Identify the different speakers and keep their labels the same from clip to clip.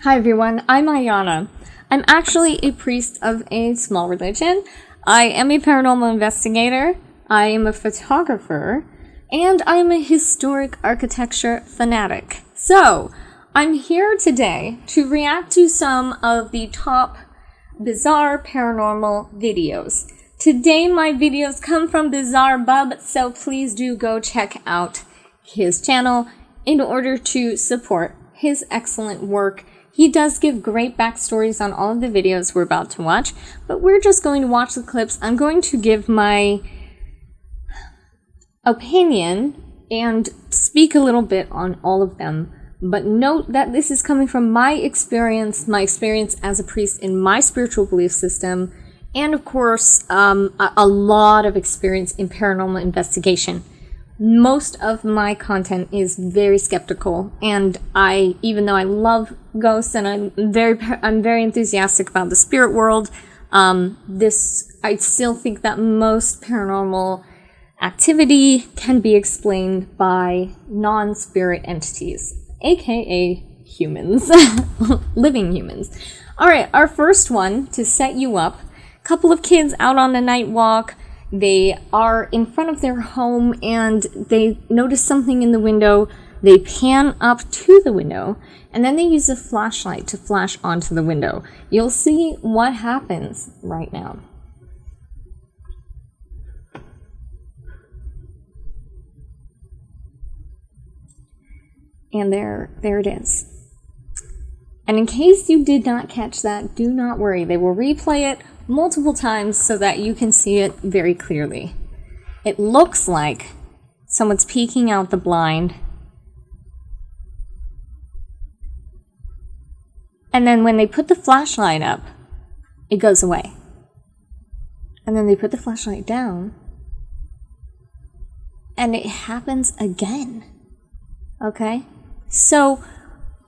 Speaker 1: Hi everyone, I'm Ayana. I'm actually a priest of a small religion. I am a paranormal investigator, I am a photographer, and I am a historic architecture fanatic. So, I'm here today to react to some of the top bizarre paranormal videos. Today my videos come from Bizarre Bub, so please do go check out his channel in order to support his excellent work. He does give great backstories on all of the videos we're about to watch, but we're just going to watch the clips. I'm going to give my opinion and speak a little bit on all of them, but note that this is coming from my experience as a priest in my spiritual belief system, and of course, a lot of experience in paranormal investigation. Most of my content is very skeptical, and even though I love ghosts and I'm very enthusiastic about the spirit world, I still think that most paranormal activity can be explained by non-spirit entities, aka humans, living humans. All right, our first one to set you up: couple of kids out on a night walk. They are in front of their home and they notice something in the window. They pan up to the window and then they use a flashlight to flash onto the window. You'll see what happens right now. And there it is. And in case you did not catch that, do not worry. They will replay it multiple times so that you can see it very clearly. It looks like someone's peeking out the blind. And then when they put the flashlight up, it goes away. And then they put the flashlight down, and it happens again. Okay? So,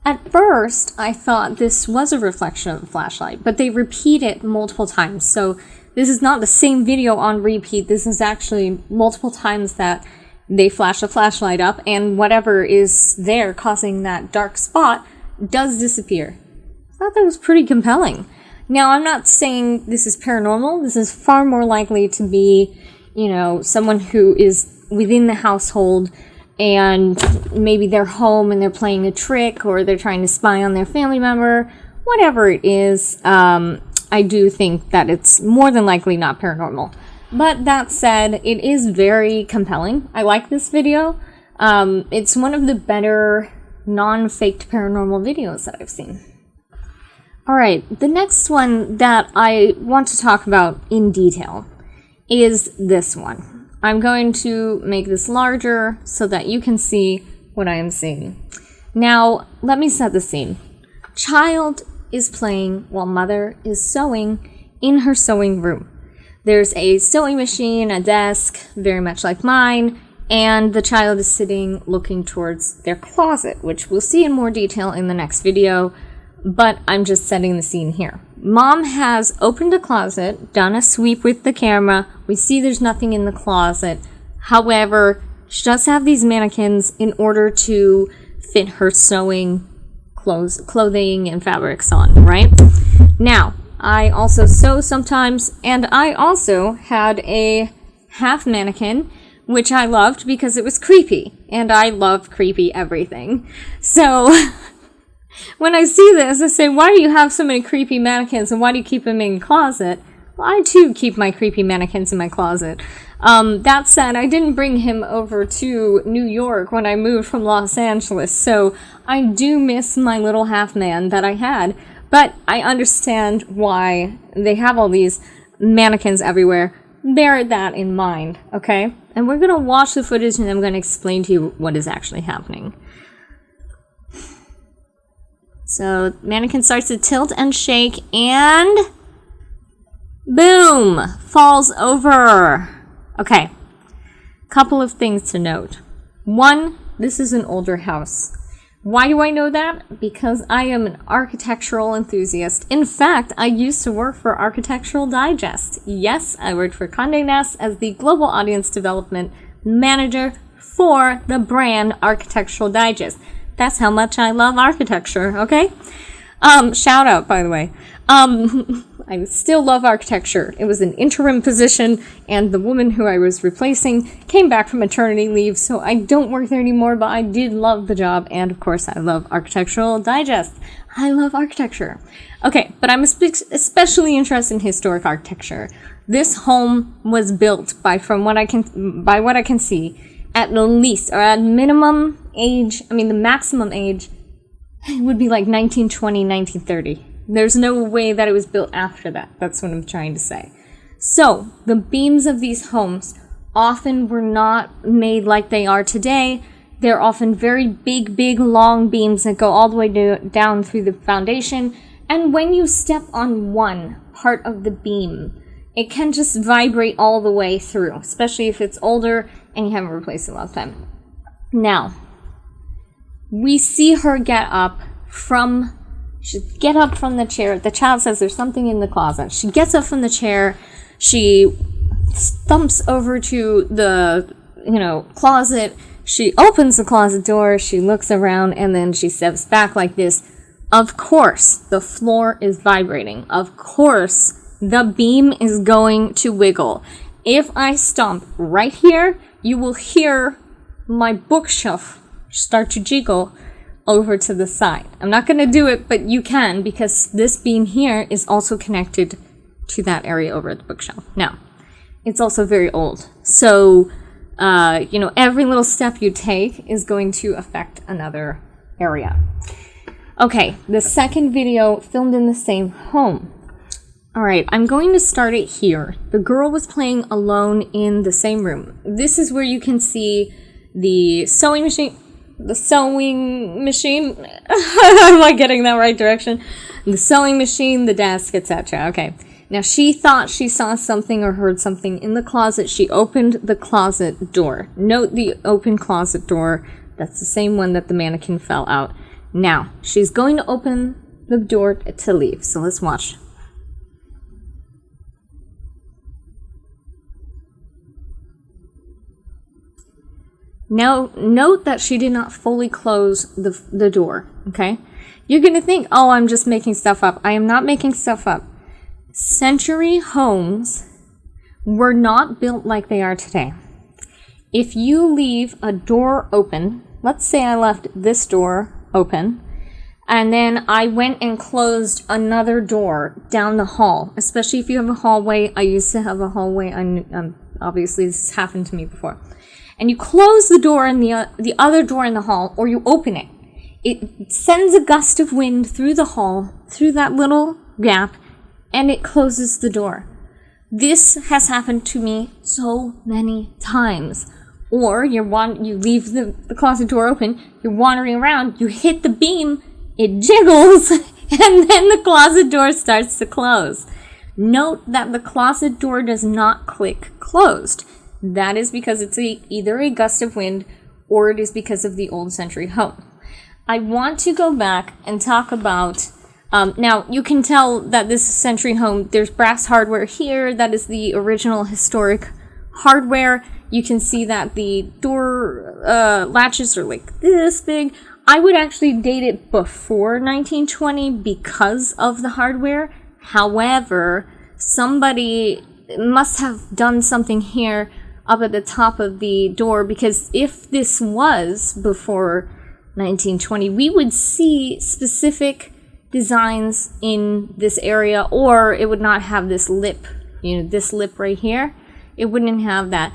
Speaker 1: at first, I thought this was a reflection of the flashlight, but they repeat it multiple times. So this is not the same video on repeat. This is actually multiple times that they flash the flashlight up, and whatever is there causing that dark spot does disappear. I thought that was pretty compelling. Now, I'm not saying this is paranormal. This is far more likely to be, someone who is within the household, and maybe they're home and they're playing a trick, or they're trying to spy on their family member. Whatever it is, I do think that it's more than likely not paranormal. But that said, it is very compelling. I like this video. It's one of the better non-faked paranormal videos that I've seen. Alright, the next one that I want to talk about in detail is this one. I'm going to make this larger so that you can see what I am seeing. Now, let me set the scene. Child is playing while mother is sewing in her sewing room. There's a sewing machine, a desk, very much like mine, and the child is sitting looking towards their closet, which we'll see in more detail in the next video, but I'm just setting the scene here. Mom has opened a closet, done a sweep with the camera. We see there's nothing in the closet. However, she does have these mannequins in order to fit her sewing clothing and fabrics on, right? Now, I also sew sometimes, and I also had a half mannequin, which I loved because it was creepy, and I love creepy everything. So when I see this, I say, why do you have so many creepy mannequins, and why do you keep them in your closet? Well, I too keep my creepy mannequins in my closet. That said, I didn't bring him over to New York when I moved from Los Angeles, so I do miss my little half man that I had, but I understand why they have all these mannequins everywhere. Bear that in mind, okay? And we're going to watch the footage and I'm going to explain to you what is actually happening. So, mannequin starts to tilt and shake, and boom! Falls over. Okay, couple of things to note. One, this is an older house. Why do I know that? Because I am an architectural enthusiast. In fact, I used to work for Architectural Digest. Yes, I worked for Condé Nast as the Global Audience Development Manager for the brand Architectural Digest. That's how much I love architecture, okay? Shout out, by the way. I still love architecture. It was an interim position, and the woman who I was replacing came back from maternity leave, so I don't work there anymore, but I did love the job, and of course I love Architectural Digest. I love architecture. Okay, but I'm especially interested in historic architecture. This home was built by what I can see, at least, or at minimum age, the maximum age would be like 1920, 1930. There's no way that it was built after that. That's what I'm trying to say. So, the beams of these homes often were not made like they are today. They're often very big, long beams that go all the way down through the foundation. And when you step on one part of the beam, it can just vibrate all the way through, especially if it's older and you haven't replaced it last time. Now, we see her get up from the chair. The child says there's something in the closet. She gets up from the chair. She thumps over to the, closet. She opens the closet door. She looks around, and then she steps back like this. Of course, the floor is vibrating. Of course, the beam is going to wiggle. If I stomp right here, you will hear my bookshelf start to jiggle over to the side. I'm not going to do it, but you can, because this beam here is also connected to that area over at the bookshelf. Now, it's also very old. So, every little step you take is going to affect another area. Okay, the second video filmed in the same home. All right, I'm going to start it here. The girl was playing alone in the same room. This is where you can see the sewing machine. Am I getting that right direction? The sewing machine, the desk, etc. Okay. Now, she thought she saw something or heard something in the closet. She opened the closet door. Note the open closet door. That's the same one that the mannequin fell out. Now, she's going to open the door to leave. So let's watch. Now, note that she did not fully close the door, okay? You're going to think, oh, I'm just making stuff up. I am not making stuff up. Century homes were not built like they are today. If you leave a door open, let's say I left this door open, and then I went and closed another door down the hall, especially if you have a hallway. I used to have a hallway. Obviously, this has happened to me before. And you close the door in the other door in the hall, or you open it. It sends a gust of wind through the hall, through that little gap, and it closes the door. This has happened to me so many times. Or you leave the closet door open, you're wandering around, you hit the beam, it jiggles, and then the closet door starts to close. Note that the closet door does not click closed. That is because it's either a gust of wind or it is because of the old century home. I want to go back and talk about, now you can tell that this century home, there's brass hardware here. That is the original historic hardware. You can see that the door latches are like this big. I would actually date it before 1920 because of the hardware. However, somebody must have done something here up at the top of the door, because if this was before 1920, we would see specific designs in this area, or it would not have this lip, this lip right here. It wouldn't have that.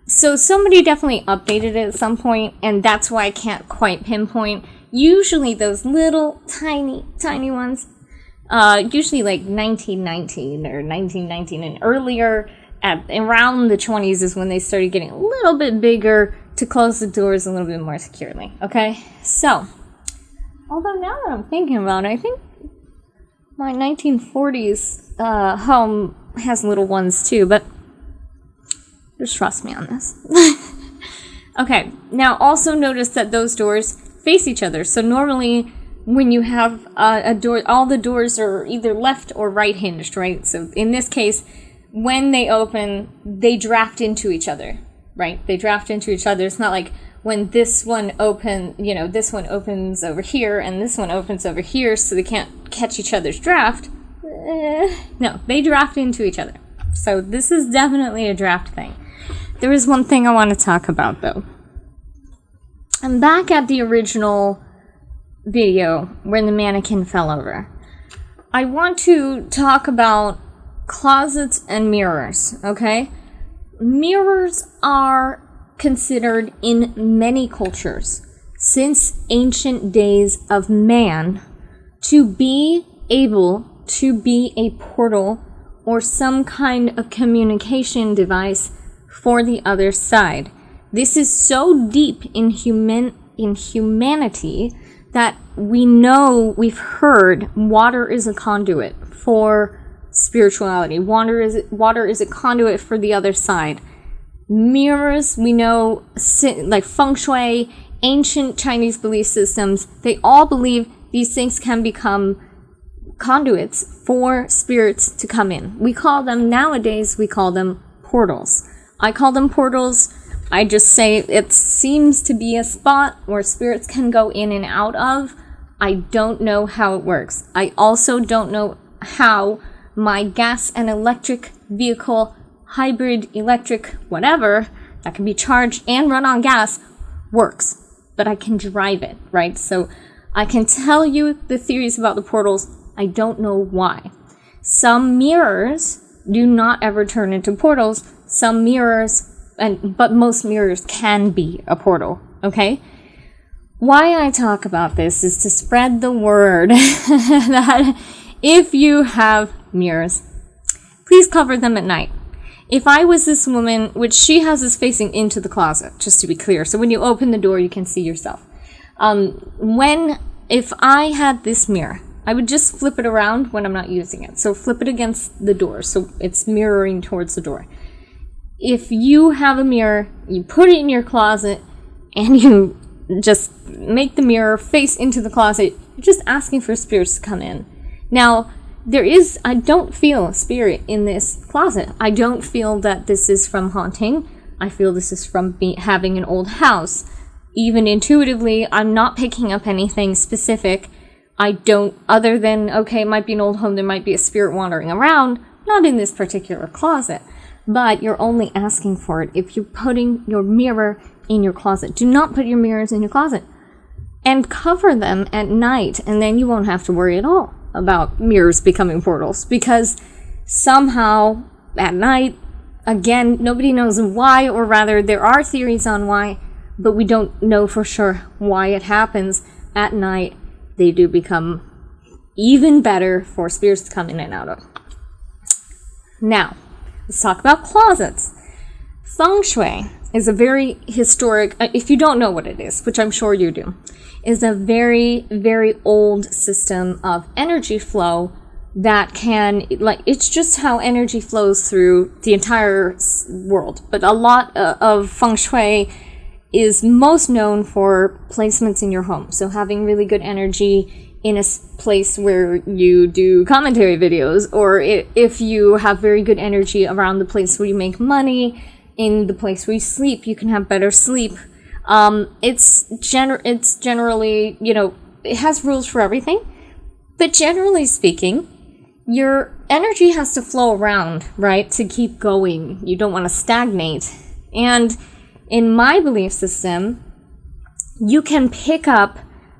Speaker 1: So somebody definitely updated it at some point, and that's why I can't quite pinpoint. Usually those little tiny ones, usually like 1919 or 1919 and earlier, at around the 20s is when they started getting a little bit bigger to close the doors a little bit more securely. Okay, so although now that I'm thinking about it, I think my 1940s home has little ones too, but just trust me on this. Okay, now also notice that those doors face each other. So normally when you have a door, all the doors are either left or right hinged, right? So in this case, when they open, they draft into each other, right? They draft into each other. It's not like when this one this one opens over here and this one opens over here, so they can't catch each other's draft. No, they draft into each other. So this is definitely a draft thing. There is one thing I want to talk about, though. I'm back at the original video where the mannequin fell over. I want to talk about closets and mirrors, okay? Mirrors are considered in many cultures since ancient days of man to be able to be a portal or some kind of communication device for the other side. This is so deep in humanity that we know, we've heard, water is a conduit for spirituality. Water is a conduit for the other side. Mirrors, we know, like feng shui, ancient Chinese belief systems, they all believe these things can become conduits for spirits to come in. Nowadays, we call them portals. I call them portals. I just say it seems to be a spot where spirits can go in and out of. I don't know how it works. I also don't know how my gas and electric vehicle, hybrid, electric, whatever, that can be charged and run on gas, works. But I can drive it, right? So I can tell you the theories about the portals. I don't know why. Some mirrors do not ever turn into portals. Some mirrors, but most mirrors can be a portal, okay? Why I talk about this is to spread the word that if you have mirrors, please cover them at night. If I was this woman, which she has is facing into the closet, just to be clear, so when you open the door, you can see yourself. If I had this mirror, I would just flip it around when I'm not using it. So flip it against the door, so it's mirroring towards the door. If you have a mirror, you put it in your closet, and you just make the mirror face into the closet, you're just asking for spirits to come in. Now, I don't feel a spirit in this closet. I don't feel that this is from haunting. I feel this is from having an old house. Even intuitively, I'm not picking up anything specific. I don't, other than, okay, it might be an old home, there might be a spirit wandering around, not in this particular closet. But you're only asking for it if you're putting your mirror in your closet. Do not put your mirrors in your closet. And cover them at night, and then you won't have to worry at all about mirrors becoming portals. Because somehow, at night, again, nobody knows why, or rather, there are theories on why, but we don't know for sure why it happens. At night, they do become even better for spirits to come in and out of. Now, let's talk about closets. Feng Shui is a very historic, if you don't know what it is, which I'm sure you do, is a very, very old system of energy flow that can, it's just how energy flows through the entire world. But a lot of Feng Shui is most known for placements in your home. So having really good energy in a place where you do commentary videos, or if you have very good energy around the place where you make money, in the place where you sleep, you can have better sleep. It's generally, it has rules for everything, but generally speaking, your energy has to flow around, right, to keep going. You don't want to stagnate. And in my belief system, you can pick up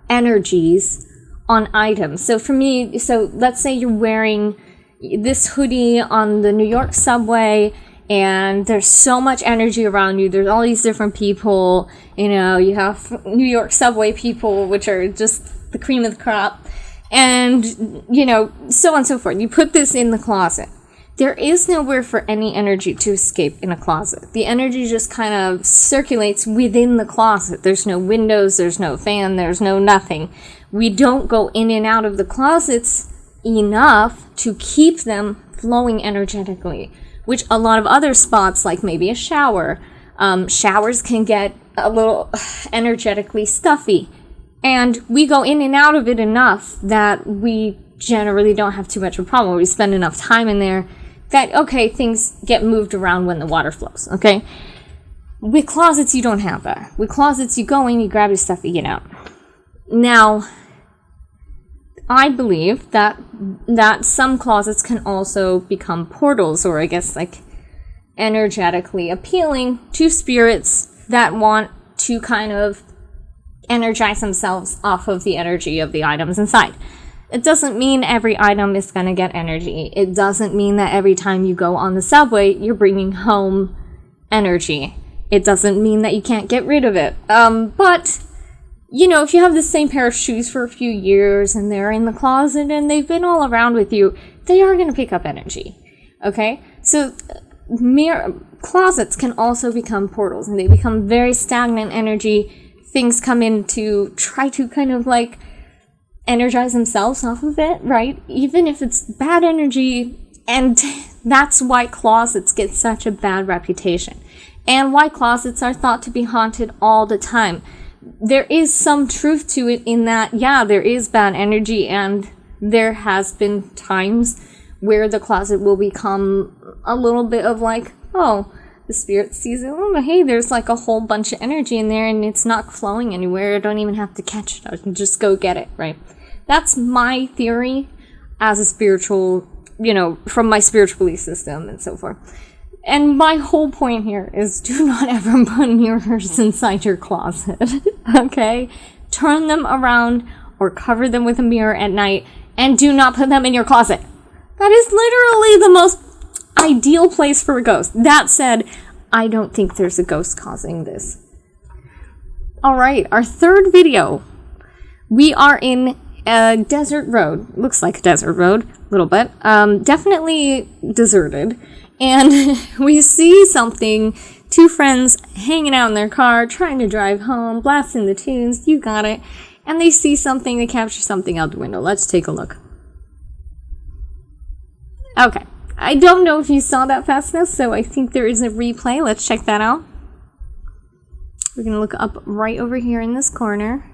Speaker 1: energies on items. So for me, let's say you're wearing this hoodie on the New York subway, and there's so much energy around you. There's all these different people. You have New York subway people, which are just the cream of the crop. And, so on and so forth. You put this in the closet. There is nowhere for any energy to escape in a closet. The energy just kind of circulates within the closet. There's no windows, there's no fan, there's no nothing. We don't go in and out of the closets enough to keep them flowing energetically, which a lot of other spots, like maybe a shower, showers can get a little energetically stuffy. And we go in and out of it enough that we generally don't have too much of a problem. We spend enough time in there that, okay, things get moved around when the water flows, okay? With closets, you don't have that. With closets, you go in, you grab your stuff, you get out. Now, I believe that some closets can also become portals, or I guess like energetically appealing to spirits that want to kind of energize themselves off of the energy of the items inside. It doesn't mean every item is going to get energy. It doesn't mean that every time you go on the subway, you're bringing home energy. It doesn't mean that you can't get rid of it. But, you know, if you have the same pair of shoes for a few years and they're in the closet and they've been all around with you, they are going to pick up energy. Okay? So, closets can also become portals, and they become very stagnant energy. Things come in to try to kind of like energize themselves off of it, right? Even if it's bad energy, and that's why closets get such a bad reputation, and why closets are thought to be haunted all the time. There is some truth to it in that, yeah, there is bad energy, and there has been times where the closet will become a little bit of like, oh, the spirit sees it, oh, hey, there's like a whole bunch of energy in there and it's not flowing anywhere. I don't even have to catch it. I can just go get it, right? That's my theory as a spiritual, you know, from my spiritual belief system and so forth. And my whole point here is do not ever put mirrors inside your closet, okay? Turn them around or cover them with a mirror at night, and do not put them in your closet. That is literally the most ideal place for a ghost. That said, I don't think there's a ghost causing this. Alright, our third video. We are in a desert road. Looks like a desert road, a little bit. Definitely deserted. And we see something, two friends hanging out in their car, trying to drive home, blasting the tunes, you got it. And they see something, they capture something out the window. Let's take a look. Okay, I don't know if you saw that fast enough, so I think there is a replay. Let's check that out. We're going to look up right over here in this corner.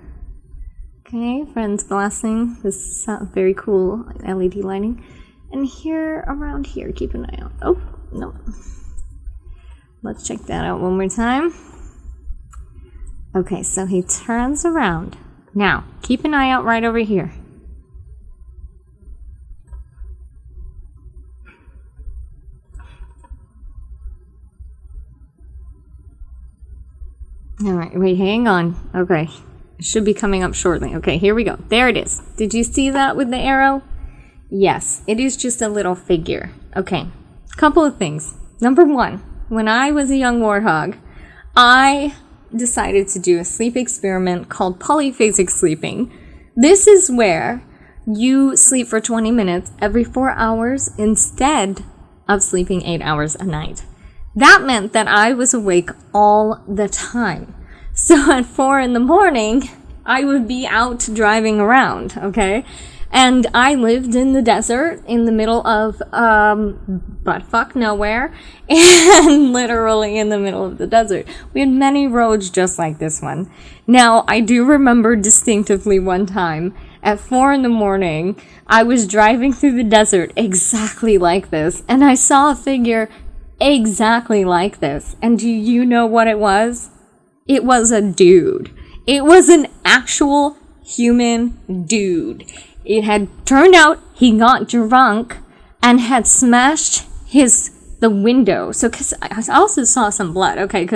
Speaker 1: Okay, friends blasting this very cool LED lighting. And here, around here, keep an eye out. Oh, no. Let's check that out one more time. Okay, so he turns around. Now, keep an eye out right over here. Alright, wait, hang on. Okay, it should be coming up shortly. Okay, here we go. There it is. Did you see that with the arrow? Yes, it is just a little figure. Okay, couple of things. Number one, when I was a young warthog, I decided to do a sleep experiment called polyphasic sleeping. This is where you sleep for 20 minutes every 4 hours instead of sleeping 8 hours a night. That meant that I was awake all the time. So at 4 in the morning, I would be out driving around, okay? And I lived in the desert in the middle of buttfuck nowhere, and literally in the middle of the desert. We had many roads just like this one. Now, I do remember distinctively one time at 4 in the morning, I was driving through the desert exactly like this, and I saw a figure exactly like this. And do you know what it was? It was a dude. It was an actual human dude. It had turned out he got drunk and had smashed the window. So, cause I also saw some blood. Okay,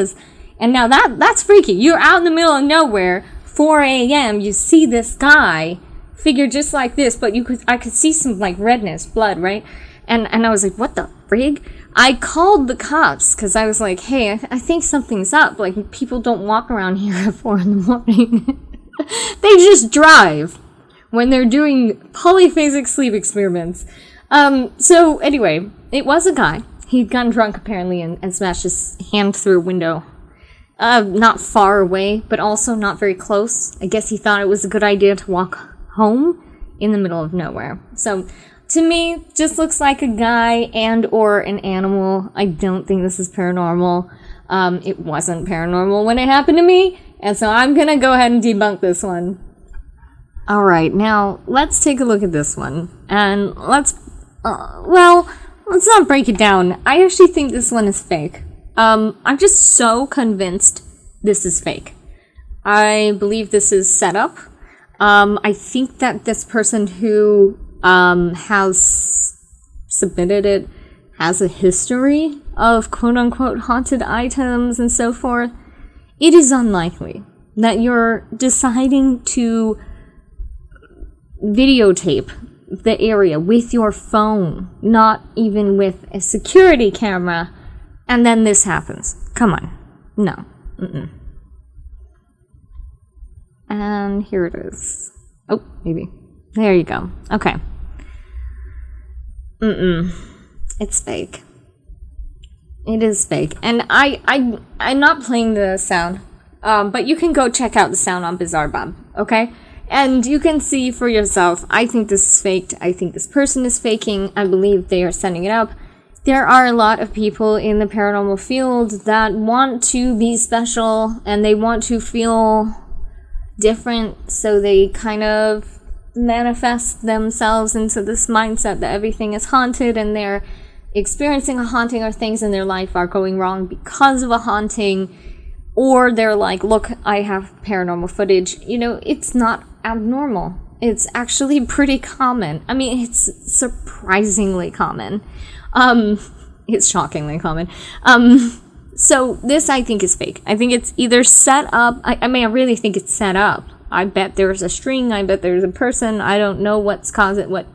Speaker 1: and now that's freaky. You're out in the middle of nowhere, 4 a.m. You see this guy figure just like this, but I could see some like redness, blood, right? And I was like, what the frig? I called the cops because I was like, hey, I think something's up. Like, people don't walk around here at 4 in the morning. They just drive when they're doing polyphasic sleep experiments. So anyway, it was a guy. He'd gotten drunk apparently and smashed his hand through a window. Not far away, but also not very close. I guess he thought it was a good idea to walk home in the middle of nowhere. So to me, just looks like a guy and or an animal. I don't think this is paranormal. It wasn't paranormal when it happened to me, and so I'm gonna go ahead and debunk this one. Alright, now let's take a look at this one, and let's not break it down. I actually think this one is fake. I'm just so convinced this is fake. I believe this is set up, I think that this person who has submitted it has a history of quote-unquote haunted items and so forth. It is unlikely that you're deciding to videotape the area with your phone, not even with a security camera, and then this happens. Come on. No. And here it is. Oh, maybe. There you go. Okay. It's fake. It is fake. And I'm not playing the sound, but you can go check out the sound on Bizarre Bob, okay? And you can see for yourself. I think this is faked. I think this person is faking. I believe they are setting it up. There are a lot of people in the paranormal field that want to be special and they want to feel different, so they kind of manifest themselves into this mindset that everything is haunted and they're experiencing a haunting or things in their life are going wrong because of a haunting, or they're like, look, I have paranormal footage. You know, it's not abnormal. It's actually pretty common. I mean, it's surprisingly common. It's shockingly common. So this, I think, is fake. I think it's either set up. I mean, I really think it's set up. I bet there's a string. I bet there's a person. I don't know what's caused it, what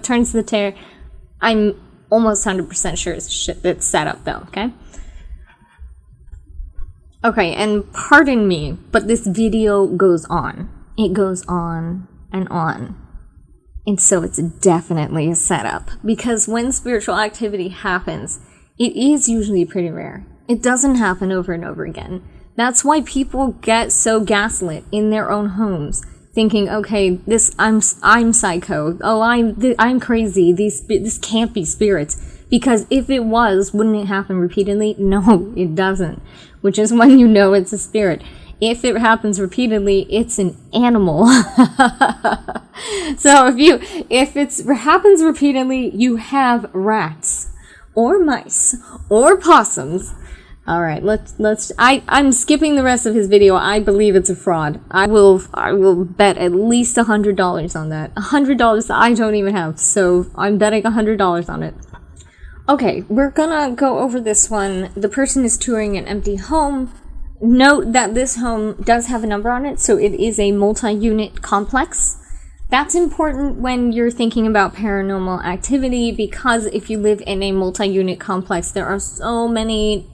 Speaker 1: turns the tear. I'm almost 100% sure it's shit that's set up, though, okay? Okay, and pardon me, but this video goes on. It goes on and on. And so it's definitely a setup. Because when spiritual activity happens, it is usually pretty rare. It doesn't happen over and over again. That's why people get so gaslit in their own homes, thinking, okay, I'm psycho. Oh, I'm crazy. This can't be spirits. Because if it was, wouldn't it happen repeatedly? No, it doesn't. Which is when you know it's a spirit. If it happens repeatedly, it's an animal. So if it happens repeatedly, you have rats or mice or possums. All right, I'm skipping the rest of his video. I believe it's a fraud. I will bet at least $100 on that. $100 that I don't even have, so I'm betting $100 on it. Okay, we're gonna go over this one. The person is touring an empty home. Note that this home does have a number on it, so it is a multi-unit complex. That's important when you're thinking about paranormal activity, because if you live in a multi-unit complex, there are so many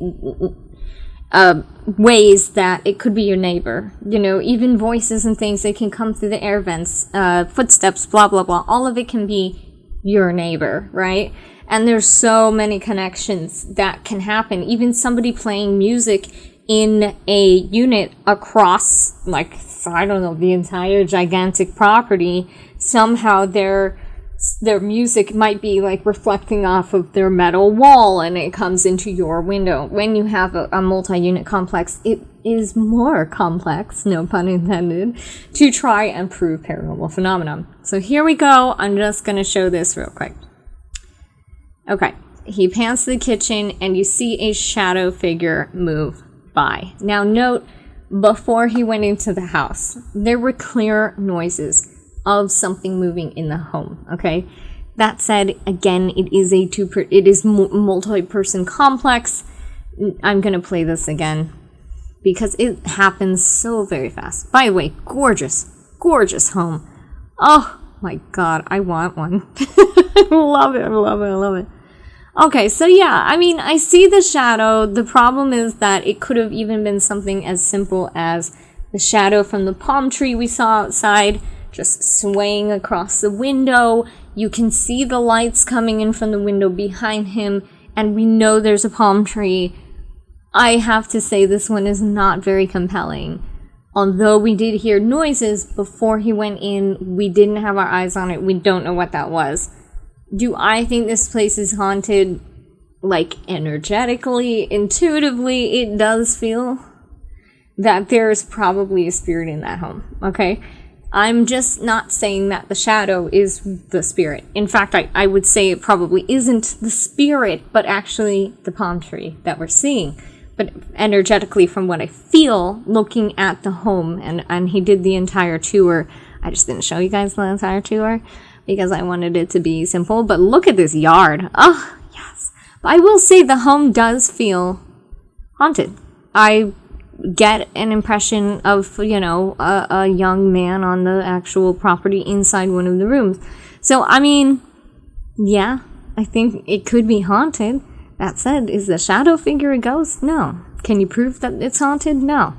Speaker 1: ways that it could be your neighbor. You know, even voices and things, they can come through the air vents, footsteps, blah, blah, blah. All of it can be your neighbor, right? And there's so many connections that can happen. Even somebody playing music in a unit across, like, I don't know, the entire gigantic property, somehow their music might be like reflecting off of their metal wall and it comes into your window. When you have a multi-unit complex, it is more complex, no pun intended, to try and prove paranormal phenomena. So here we go. I'm just going to show this real quick. Okay, he pans to the kitchen and you see a shadow figure move by. Now note, before he went into the house, there were clear noises of something moving in the home, okay? That said, again, it is multi-person complex. I'm gonna play this again because it happens so very fast. By the way, gorgeous home. Oh my god, I want one. I love it. Okay, so yeah, I mean, I see the shadow. The problem is that it could have even been something as simple as the shadow from the palm tree we saw outside, just swaying across the window. You can see the lights coming in from the window behind him, and we know there's a palm tree. I have to say this one is not very compelling. Although we did hear noises before he went in, we didn't have our eyes on it. We don't know what that was. Do I think this place is haunted? Like, energetically, intuitively, it does feel that there's probably a spirit in that home, okay? I'm just not saying that the shadow is the spirit. In fact, I would say it probably isn't the spirit, but actually the palm tree that we're seeing. but energetically from what I feel looking at the home, and he did the entire tour. I just didn't show you guys the entire tour because I wanted it to be simple, but look at this yard. Oh, yes. But I will say the home does feel haunted. I get an impression of, a young man on the actual property inside one of the rooms. So, I mean, yeah, I think it could be haunted. That said, is the shadow figure a ghost? No. Can you prove that it's haunted? No.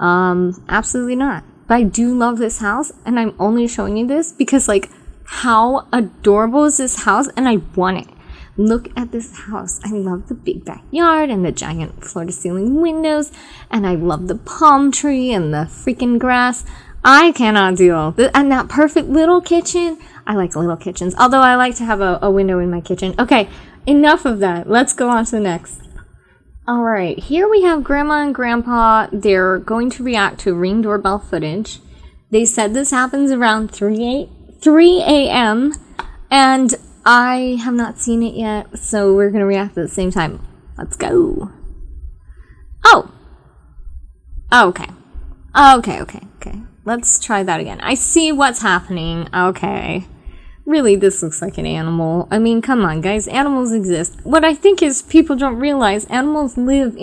Speaker 1: Absolutely not. But I do love this house, and I'm only showing you this because, like, how adorable is this house? And I want it. Look at this house. I love the big backyard and the giant floor-to-ceiling windows, and I love the palm tree and the freaking grass. I cannot deal. And that perfect little kitchen. I like little kitchens, although I like to have a window in my kitchen. Okay, enough of that. Let's go on to the next. All right, here we have Grandma and Grandpa. They're going to react to Ring doorbell footage. They said this happens around 3 a.m. and I have not seen it yet, so we're going to react at the same time. Let's go. Oh. Okay. Okay. Let's try that again. I see what's happening. Okay. Really, this looks like an animal. I mean, come on, guys. Animals exist. What I think is people don't realize animals live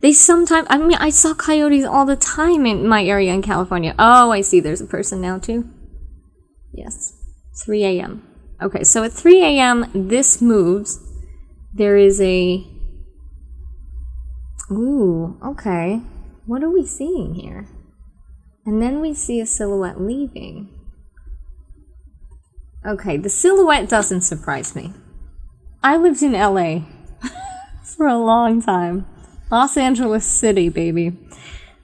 Speaker 1: they sometimes, I mean, I saw coyotes all the time in my area in California. Oh, I see. There's a person now, too. Yes. 3 a.m. Okay, so at 3 a.m., this moves. There is a... Ooh, okay. What are we seeing here? And then we see a silhouette leaving. Okay, the silhouette doesn't surprise me. I lived in LA for a long time. Los Angeles City, baby.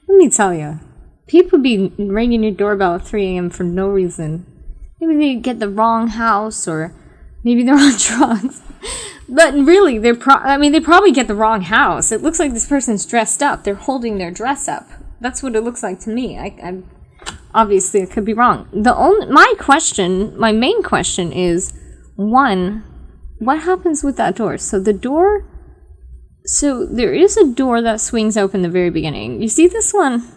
Speaker 1: Let me tell you, people be ringing your doorbell at 3 a.m. for no reason. Maybe they get the wrong house, or maybe they're on drugs. But really, they probably get the wrong house. It looks like this person's dressed up. They're holding their dress up. That's what it looks like to me. I obviously, I could be wrong. My main question is, one, what happens with that door? So there is a door that swings open the very beginning. You see this one?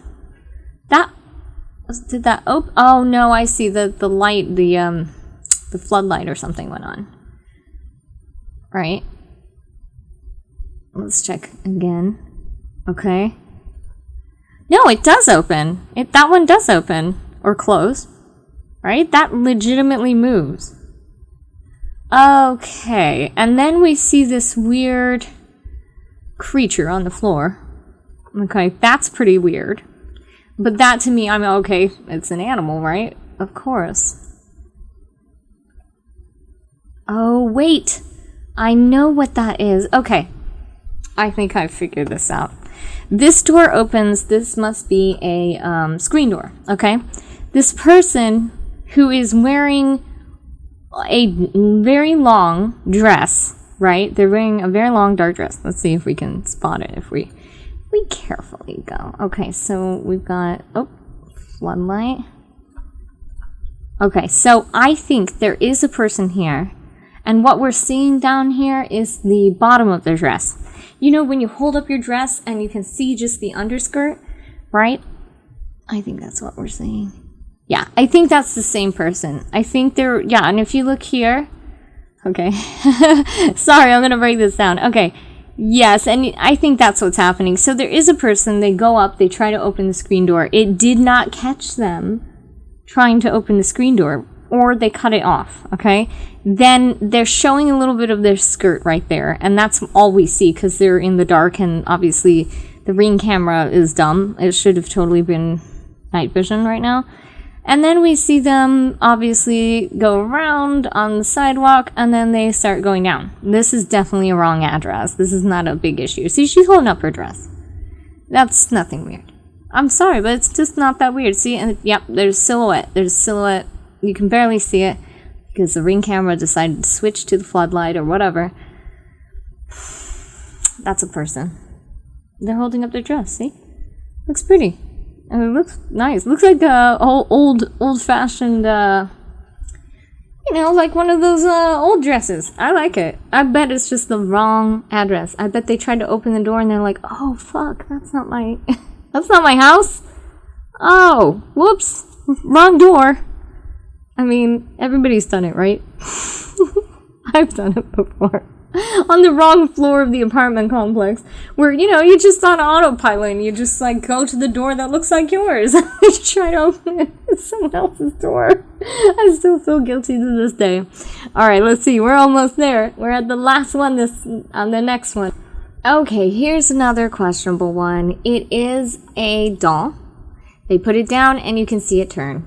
Speaker 1: Did that open? Oh no, I see the light, the floodlight or something went on. Right? Let's check again. Okay. No, it does open. That one does open or close. Right? That legitimately moves. Okay, and then we see this weird creature on the floor. Okay, that's pretty weird. But that to me, I'm okay, it's an animal, right? Of course. Oh, wait. I know what that is. Okay. I think I figured this out. This door opens. This must be a screen door, okay? This person who is wearing a very long dress, right? They're wearing a very long dark dress. Let's see if we can spot it if we carefully go. Okay, so we've got, floodlight. Okay, so I think there is a person here, and what we're seeing down here is the bottom of their dress. You know when you hold up your dress and you can see just the underskirt, right? I think that's what we're seeing. Yeah, I think that's the same person. I think and if you look here, okay. Sorry, I'm going to break this down. Okay. Yes, and I think that's what's happening. So there is a person, they go up, they try to open the screen door. It did not catch them trying to open the screen door, or they cut it off, okay? Then they're showing a little bit of their skirt right there, and that's all we see because they're in the dark, and obviously the Ring camera is dumb. It should have totally been night vision right now. And then we see them obviously go around on the sidewalk, and then they start going down. This is definitely a wrong address. This is not a big issue. See, she's holding up her dress. That's nothing weird. I'm sorry, but it's just not that weird. See, and yep, there's silhouette. There's silhouette. You can barely see it because the Ring camera decided to switch to the floodlight or whatever. That's a person. They're holding up their dress, see? Looks pretty. And it looks nice. Looks like a old-fashioned, like one of those old dresses. I like it. I bet it's just the wrong address. I bet they tried to open the door and they're like, oh fuck, that's not my that's not my house. Oh, whoops, wrong door. I mean, everybody's done it, right? I've done it before. On the wrong floor of the apartment complex, where, you're just on autopilot and you just, go to the door that looks like yours. You try to open it. It's someone else's door. I still feel guilty to this day. Alright, let's see. We're almost there. We're at the last one on the next one. Okay, here's another questionable one. It is a doll. They put it down and you can see it turn.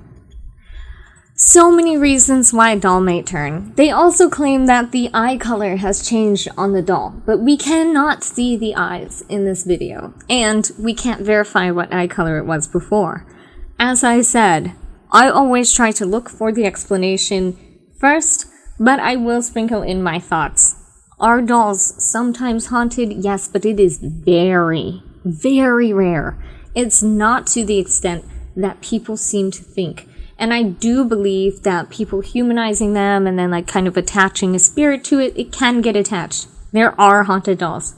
Speaker 1: So many reasons why a doll may turn. They also claim that the eye color has changed on the doll, but we cannot see the eyes in this video, and we can't verify what eye color it was before. As I said, I always try to look for the explanation first, but I will sprinkle in my thoughts. Are dolls sometimes haunted? Yes, but it is very, very rare. It's not to the extent that people seem to think. And I do believe that people humanizing them and then kind of attaching a spirit to it, it can get attached. There are haunted dolls.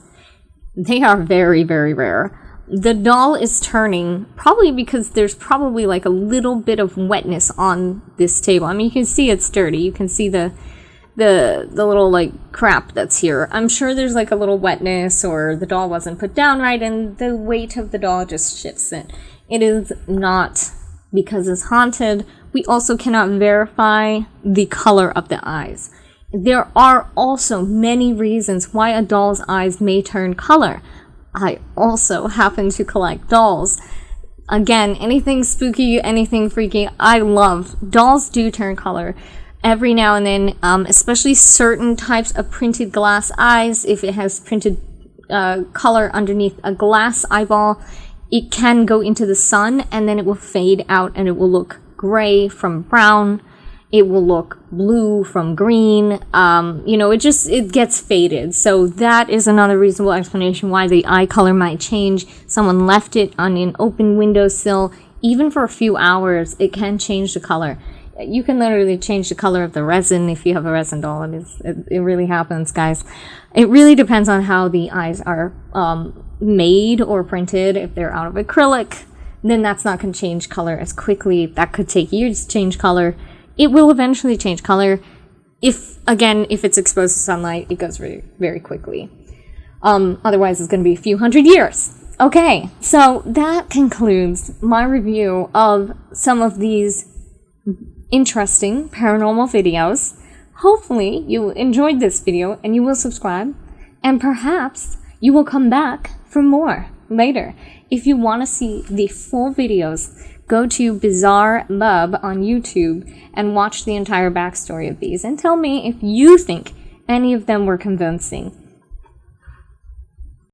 Speaker 1: They are very, very rare. The doll is turning probably because there's probably a little bit of wetness on this table. I mean, you can see it's dirty. You can see the little crap that's here. I'm sure there's a little wetness, or the doll wasn't put down right and the weight of the doll just shifts it. It is not because it's haunted. We also cannot verify the color of the eyes. There are also many reasons why a doll's eyes may turn color. I also happen to collect dolls. Again, anything spooky, anything freaky, I love. Dolls do turn color every now and then, especially certain types of printed glass eyes. If it has printed color underneath a glass eyeball, it can go into the sun and then it will fade out and it will look gray from brown. It will look blue from green. It gets faded. So that is another reasonable explanation why the eye color might change. Someone left it on an open windowsill. Even for a few hours, it can change the color. You can literally change the color of the resin if you have a resin doll. It really happens, guys. It really depends on how the eyes are made or printed. If they're out of acrylic, then that's not going to change color as quickly. That could take years to change color. It will eventually change color. If it's exposed to sunlight, it goes very, very quickly. Otherwise, it's going to be a few hundred years. Okay, so that concludes my review of some of these interesting paranormal videos. Hopefully you enjoyed this video and you will subscribe, and perhaps you will come back for more later. If you want to see the full videos, go to Bizarre Bub on YouTube and watch the entire backstory of these and tell me if you think any of them were convincing.